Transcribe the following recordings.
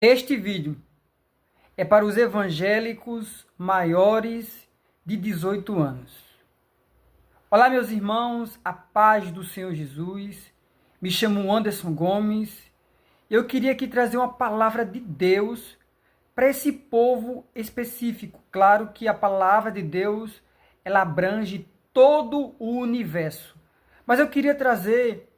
Este vídeo é para os evangélicos maiores de 18 anos. Olá, meus irmãos, a paz do Senhor Jesus. Me chamo Anderson Gomes. Eu queria aqui trazer uma palavra de Deus para esse povo específico. Claro que a palavra de Deus, ela abrange todo o universo. Mas eu queria trazer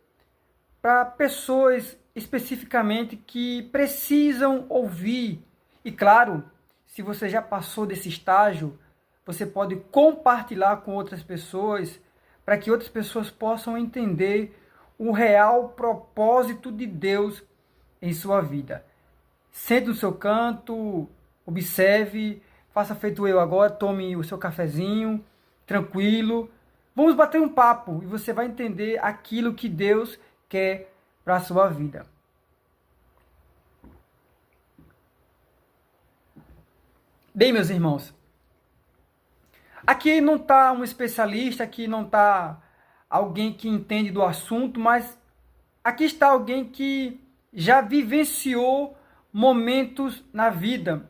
para pessoas especificamente que precisam ouvir. E claro, se você já passou desse estágio, você pode compartilhar com outras pessoas para que outras pessoas possam entender o real propósito de Deus em sua vida. Sente no seu canto, observe, faça feito eu agora, tome o seu cafezinho, tranquilo. Vamos bater um papo e você vai entender aquilo que Deus quer para a sua vida. Bem, meus irmãos, aqui não está um especialista, aqui não está alguém que entende do assunto, mas aqui está alguém que já vivenciou momentos na vida.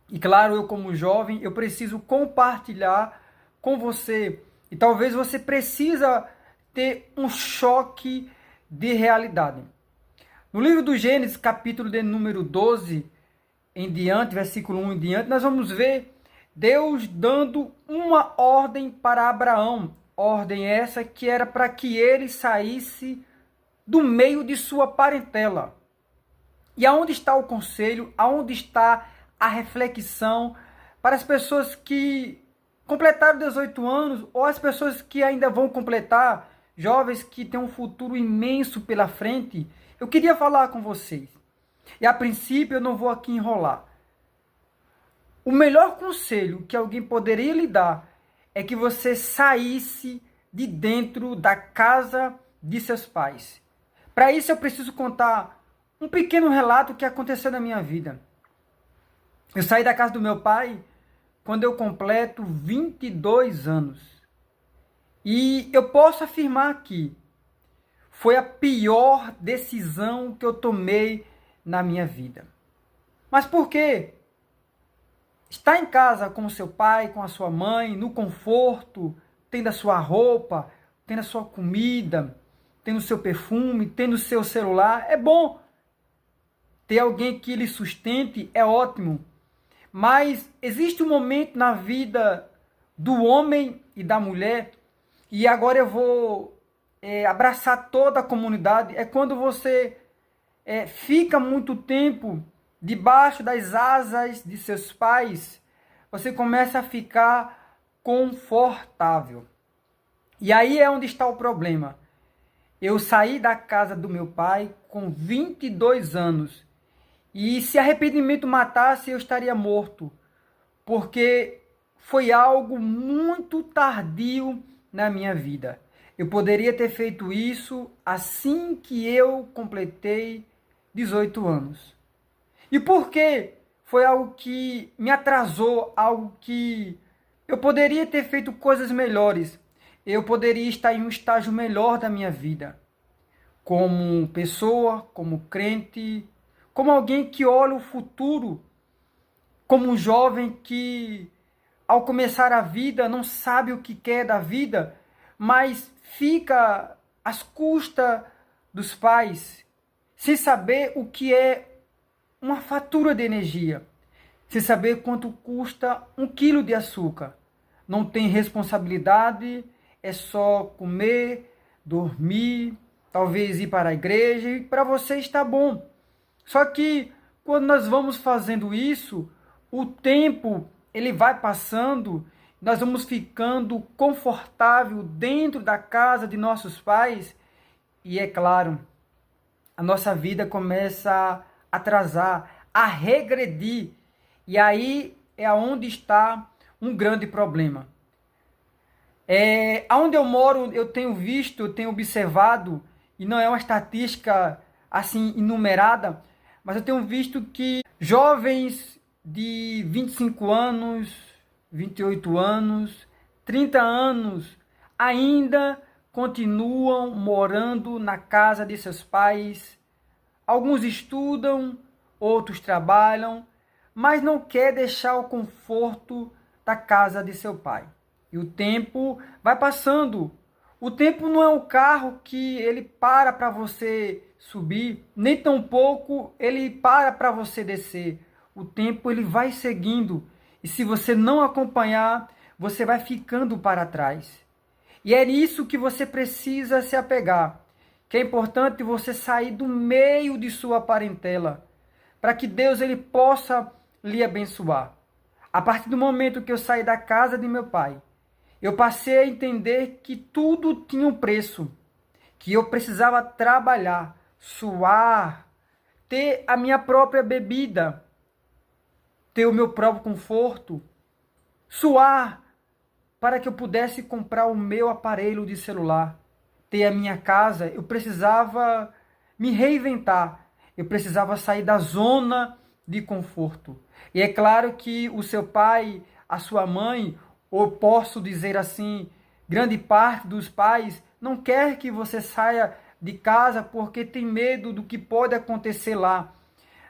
E claro, eu como jovem, eu preciso compartilhar com você. E talvez você precisa ter um choque de realidade. No livro do Gênesis, capítulo de número 12, em diante, versículo 1 em diante, nós vamos ver Deus dando uma ordem para Abraão. Ordem essa que era para que ele saísse do meio de sua parentela. E aonde está o conselho? Aonde está a reflexão para as pessoas que completaram 18 anos ou as pessoas que ainda vão completar, jovens que têm um futuro imenso pela frente? Eu queria falar com vocês. E a princípio eu não vou aqui enrolar. O melhor conselho que alguém poderia lhe dar é que você saísse de dentro da casa de seus pais. Para isso eu preciso contar um pequeno relato que aconteceu na minha vida. Eu saí da casa do meu pai quando eu completo 22 anos. E eu posso afirmar que foi a pior decisão que eu tomei na minha vida. Mas por quê? Estar em casa com o seu pai, com a sua mãe, no conforto, tendo a sua roupa, tendo a sua comida, tendo o seu perfume, tendo o seu celular, é bom. Ter alguém que lhe sustente é ótimo. Mas existe um momento na vida do homem e da mulher, e agora eu vou abraçar toda a comunidade, é quando você fica muito tempo debaixo das asas de seus pais, você começa a ficar confortável. E aí é onde está o problema. Eu saí da casa do meu pai com 22 anos. E se arrependimento matasse, eu estaria morto. Porque foi algo muito tardio na minha vida. Eu poderia ter feito isso assim que eu completei 18 anos. E por quê? Foi algo que me atrasou, algo que eu poderia ter feito coisas melhores. Eu poderia estar em um estágio melhor da minha vida. Como pessoa, como crente, como alguém que olha o futuro, como um jovem que, ao começar a vida, não sabe o que quer da vida, mas fica às custas dos pais, sem saber o que é uma fatura de energia, sem saber quanto custa 1 quilo de açúcar. Não tem responsabilidade, é só comer, dormir, talvez ir para a igreja, e para você está bom. Só que quando nós vamos fazendo isso, o tempo ele vai passando, nós vamos ficando confortável dentro da casa de nossos pais, e é claro, a nossa vida começa a atrasar, a regredir. E aí é onde está um grande problema. Onde eu moro, eu tenho visto, eu tenho observado, e não é uma estatística assim enumerada, mas eu tenho visto que jovens de 25 anos, 28 anos, 30 anos ainda continuam morando na casa de seus pais. Alguns estudam, outros trabalham, mas não quer deixar o conforto da casa de seu pai. E o tempo vai passando. O tempo não é um carro que ele para você subir, nem tampouco ele para você descer. O tempo ele vai seguindo. E se você não acompanhar, você vai ficando para trás. E é nisso que você precisa se apegar. Que é importante você sair do meio de sua parentela, para que Deus ele possa lhe abençoar. A partir do momento que eu saí da casa de meu pai, eu passei a entender que tudo tinha um preço, que eu precisava trabalhar, suar, ter a minha própria bebida, ter o meu próprio conforto, suar para que eu pudesse comprar o meu aparelho de celular, ter a minha casa. Eu precisava me reinventar, eu precisava sair da zona de conforto. E é claro que o seu pai, a sua mãe, ou posso dizer assim, grande parte dos pais não quer que você saia de casa porque tem medo do que pode acontecer lá.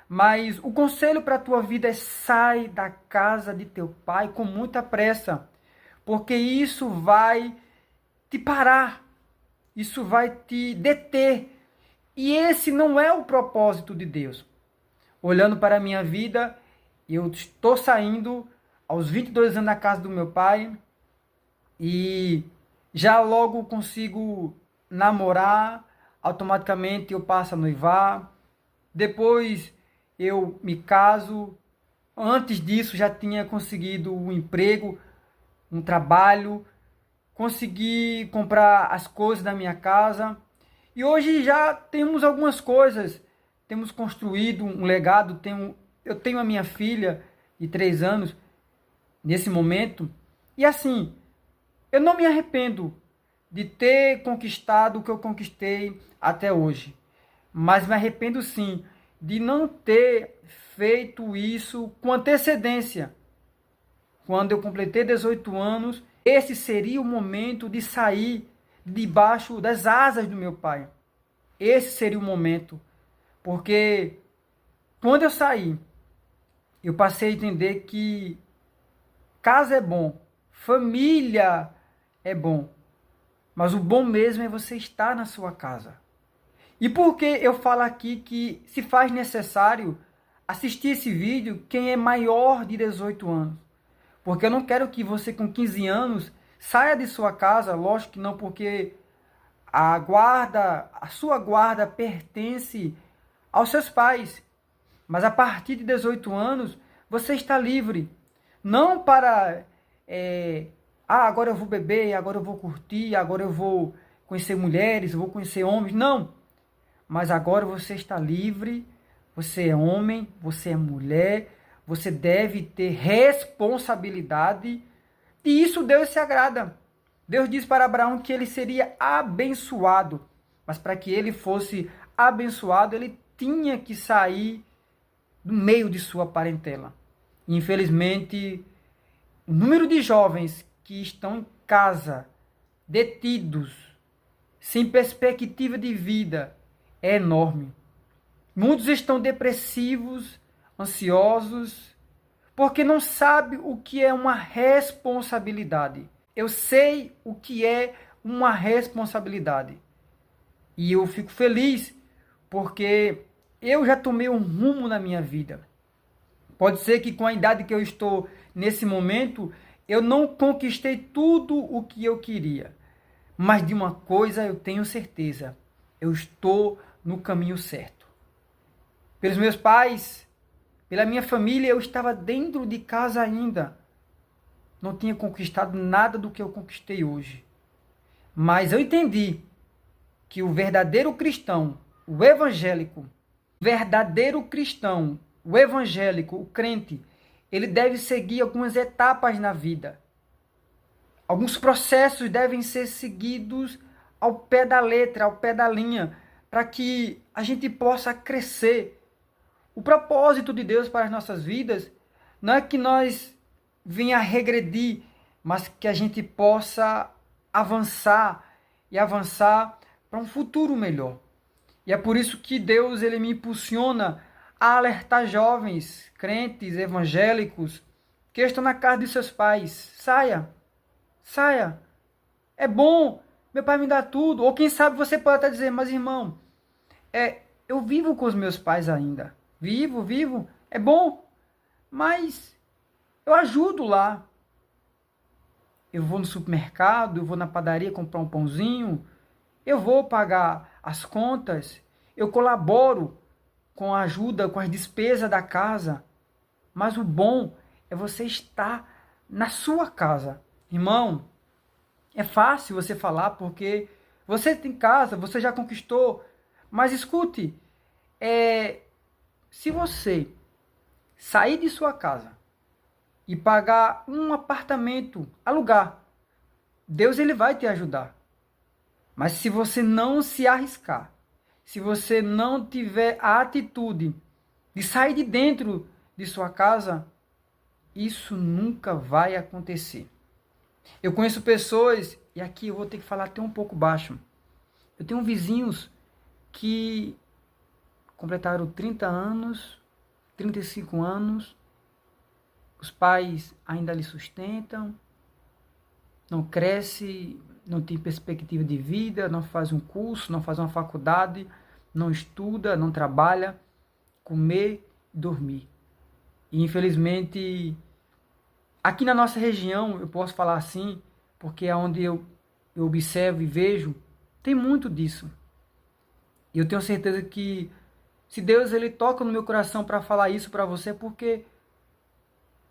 Mas o conselho para a tua vida é: sai da casa de teu pai com muita pressa, porque isso vai te parar, isso vai te deter. E esse não é o propósito de Deus. Olhando para a minha vida, eu estou saindo aos 22 anos da casa do meu pai e já logo consigo namorar, automaticamente eu passo a noivar, depois eu me caso. Antes disso já tinha conseguido um emprego, um trabalho, consegui comprar as coisas da minha casa e hoje já temos algumas coisas, temos construído um legado, eu tenho a minha filha de 3 anos nesse momento e assim, eu não me arrependo de ter conquistado o que eu conquistei até hoje, mas me arrependo sim de não ter feito isso com antecedência. Quando eu completei 18 anos, esse seria o momento de sair debaixo das asas do meu pai. Esse seria o momento, porque quando eu saí, eu passei a entender que casa é bom, família é bom, mas o bom mesmo é você estar na sua casa. E por que eu falo aqui que se faz necessário assistir esse vídeo quem é maior de 18 anos? Porque eu não quero que você com 15 anos saia de sua casa, lógico que não, porque a sua guarda pertence aos seus pais. Mas a partir de 18 anos, você está livre. Não para, agora eu vou beber, agora eu vou curtir, agora eu vou conhecer mulheres, eu vou conhecer homens. Não. Mas agora você está livre, você é homem, você é mulher, você deve ter responsabilidade. E isso Deus se agrada. Deus diz para Abraão que ele seria abençoado. Mas para que ele fosse abençoado, ele tinha que sair do meio de sua parentela. Infelizmente, o número de jovens que estão em casa, detidos, sem perspectiva de vida, é enorme. Muitos estão depressivos, ansiosos, porque não sabem o que é uma responsabilidade. Eu sei o que é uma responsabilidade. E eu fico feliz porque eu já tomei um rumo na minha vida. Pode ser que com a idade que eu estou nesse momento, eu não conquistei tudo o que eu queria. Mas de uma coisa eu tenho certeza: eu estou no caminho certo. Pelos meus pais, pela minha família, eu estava dentro de casa ainda. Não tinha conquistado nada do que eu conquistei hoje. Mas eu entendi que o verdadeiro cristão, o evangélico, o crente, ele deve seguir algumas etapas na vida. Alguns processos devem ser seguidos ao pé da letra, ao pé da linha, para que a gente possa crescer. O propósito de Deus para as nossas vidas não é que nós venha regredir, mas que a gente possa avançar para um futuro melhor. E é por isso que Deus ele me impulsiona a alertar jovens, crentes, evangélicos, que estão na casa de seus pais. Saia, saia. É bom, meu pai me dá tudo. Ou quem sabe você pode até dizer, mas irmão, eu vivo com os meus pais ainda. Vivo. É bom, mas eu ajudo lá. Eu vou no supermercado, eu vou na padaria comprar um pãozinho, eu vou pagar as contas, eu colaboro com a ajuda, com as despesas da casa. Mas o bom é você estar na sua casa. Irmão, é fácil você falar porque você tem casa, você já conquistou. Mas escute, se você sair de sua casa e pagar um apartamento, alugar, Deus ele vai te ajudar. Mas se você não se arriscar, se você não tiver a atitude de sair de dentro de sua casa, isso nunca vai acontecer. Eu conheço pessoas, e aqui eu vou ter que falar até um pouco baixo. Eu tenho vizinhos que completaram 30 anos, 35 anos, os pais ainda lhe sustentam, não cresce, não tem perspectiva de vida, não faz um curso, não faz uma faculdade, não estuda, não trabalha, comer e dormir. E infelizmente, aqui na nossa região, eu posso falar assim, porque é onde eu observo e vejo, tem muito disso. E eu tenho certeza que se Deus ele toca no meu coração para falar isso para você, porque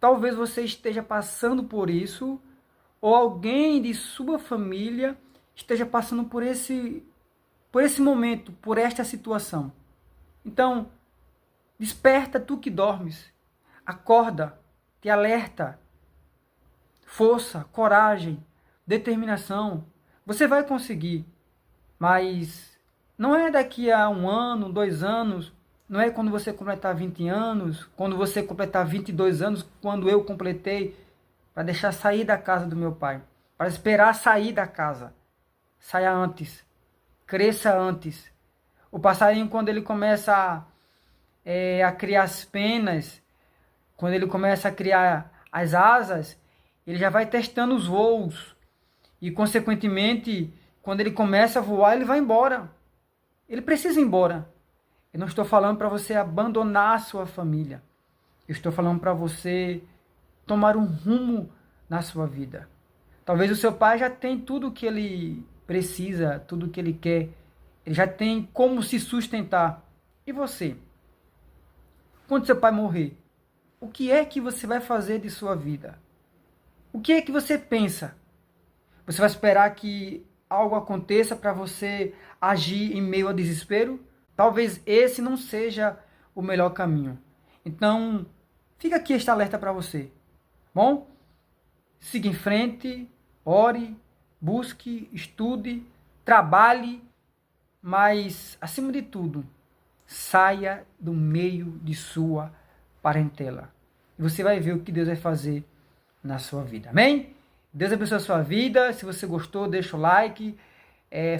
talvez você esteja passando por isso, ou alguém de sua família esteja passando por esse momento, por esta situação. Então, desperta tu que dormes, acorda, te alerta, força, coragem, determinação. Você vai conseguir, mas não é daqui a 1 ano, 2 anos, não é quando você completar 20 anos, quando você completar 22 anos, quando eu completei, para deixar sair da casa do meu pai, para esperar sair da casa. Saia antes, cresça antes. O passarinho, quando ele começa a criar as penas, quando ele começa a criar as asas, ele já vai testando os voos. E, consequentemente, quando ele começa a voar, ele vai embora. Ele precisa ir embora. Eu não estou falando para você abandonar a sua família. Eu estou falando para você tomar um rumo na sua vida. Talvez o seu pai já tem tudo o que ele precisa, tudo o que ele quer. Ele já tem como se sustentar. E você? Quando seu pai morrer, o que é que você vai fazer de sua vida? O que é que você pensa? Você vai esperar que algo aconteça para você agir em meio ao desespero? Talvez esse não seja o melhor caminho. Então, fica aqui este alerta para você. Bom? Siga em frente, ore, busque, estude, trabalhe, mas, acima de tudo, saia do meio de sua parentela. E você vai ver o que Deus vai fazer na sua vida. Amém? Deus abençoe a sua vida. Se você gostou, deixa o like.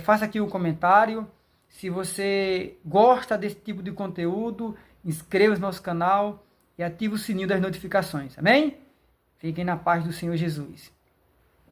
Faça aqui um comentário. Se você gosta desse tipo de conteúdo, inscreva-se no nosso canal e ative o sininho das notificações. Amém? Fiquem na paz do Senhor Jesus.